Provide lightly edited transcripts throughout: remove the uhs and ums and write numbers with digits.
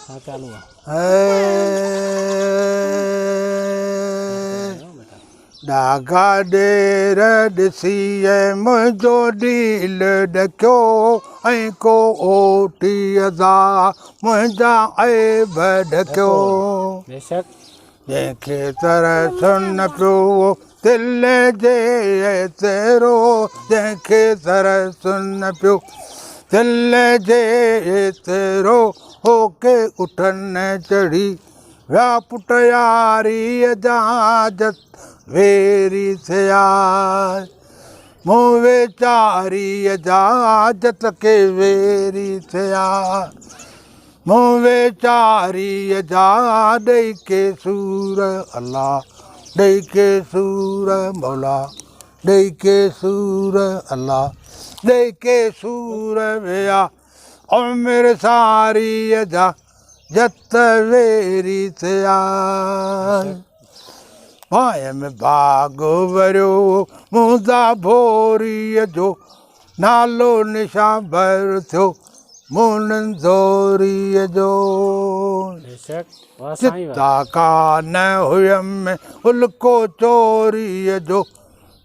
हाँ चालू है। डागा डेर ॾिसीए मुंहिंजो दिल ॾकियो ऐं को ओटी अदा मुंहिंजा ऐब ढकियो। बेशक जंहिंखे तरसुन पियो दिल जे तेरो, जंहिंखे तरसुन पियो दिल जे तेरो, होके उठन चढ़ी विया पुट यारीअ जा जत वेरी थिया। मूं वेचारीअ जा जत के वेरी थिया। मूं वेचारीअ जा ॾेई के सूर अल्लाह, ॾेई के सूर मौला, ॾेई के सूर अल्लाह, ॾेई के सूर विया उमिरि सारीअ जा जत वेरी थिया। माया में बाग वरियो मुंहिंजा भोरीअ जो नालो निशा भर थियो मुननि ज़ोरीअ जो। चिता कान हुयमि उल्को चोरीअ जो,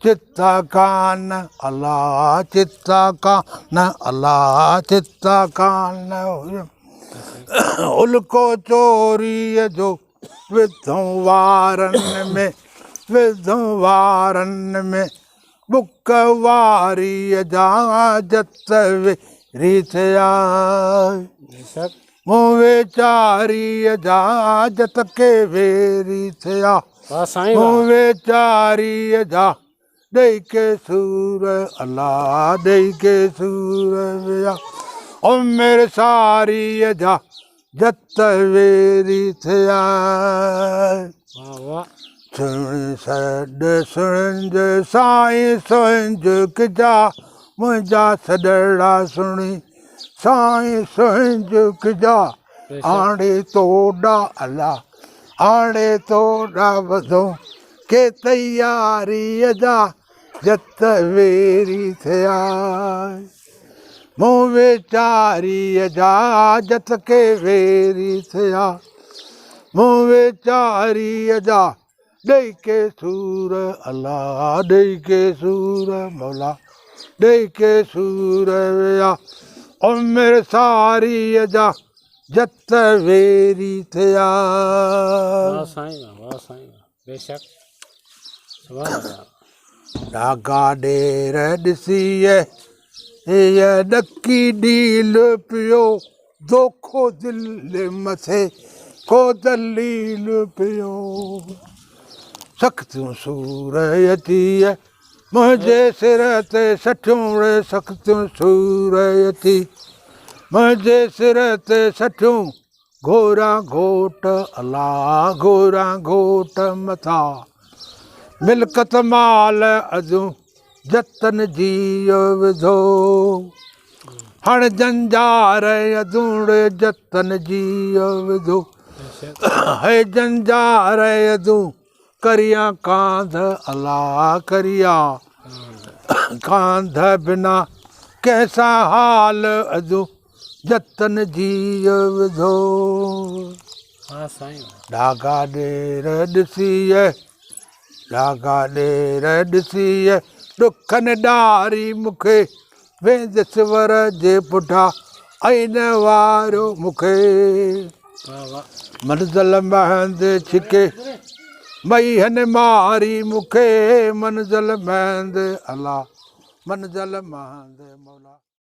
चिता कान अल्लाह, चिता कान अल्लाह, चिता कान हुयमि उल्को चोरीअ जो। विधूं वारनि में, विधूं वारनि में बुक वारीअ जा जत वेरी थिया। मूं वेचारीअ जा जत के वेरी थिया। मूं वेचारीअ जा ॾेई के सूर अल्लाह, ॾेई के सूर विया उमिरि सारीअ जा जत वेरी थिया। सुण सॾ सुणिंज साईं सुंहिंज किजा मुंहिंजा सॾड़ा सुणी साईं सुंहिंज किजा। हाणे तोड़ा अल्लाह, हाणे तोड़ा वधूं के तयारीअ जा जत वेरी थिया। मूं वेचारीअ जा जत के वेरी थिया। मूं वेचारीअ जा ॾेई के सूर अल्लाह, ॾेई के सूर मौला, ॾेई के सूर विया उमिरि सारीअ जा जत वेरी थिया। डागा ॾेर ॾिसीए हीअ ॾकी ढील पियो दोखो दिल मथे को दलील पियो। सख़्तियूं सूर अची मुंहिंजे सिर ते सठियूं, सख़्तियूं सूर अची मुंहिंजे सिर ते सठियूं घोरा घोट अल्लाह, घोरा घोट मथा मिल्कत माल अधूं जतन जी विधो। हाणे जंजार अधूड़ जतन जी विधो। है जंजार अधूं करिया कांध अल्लाह, करिया कांध बिना कैसा हाल अधूं जतन जी विधो। डागा ॾेर ॾिसीए, डागा ॾेर ॾिसीए ॾुखनि ॾारी मूंखे वेंदसि वर जे पुठा ऐं न वारियो मूंखे। मंज़िल महंद छिके मई हन मारी मूंखे, मंज़िल महंद अल्लाह, मंज़िल महंद मौला।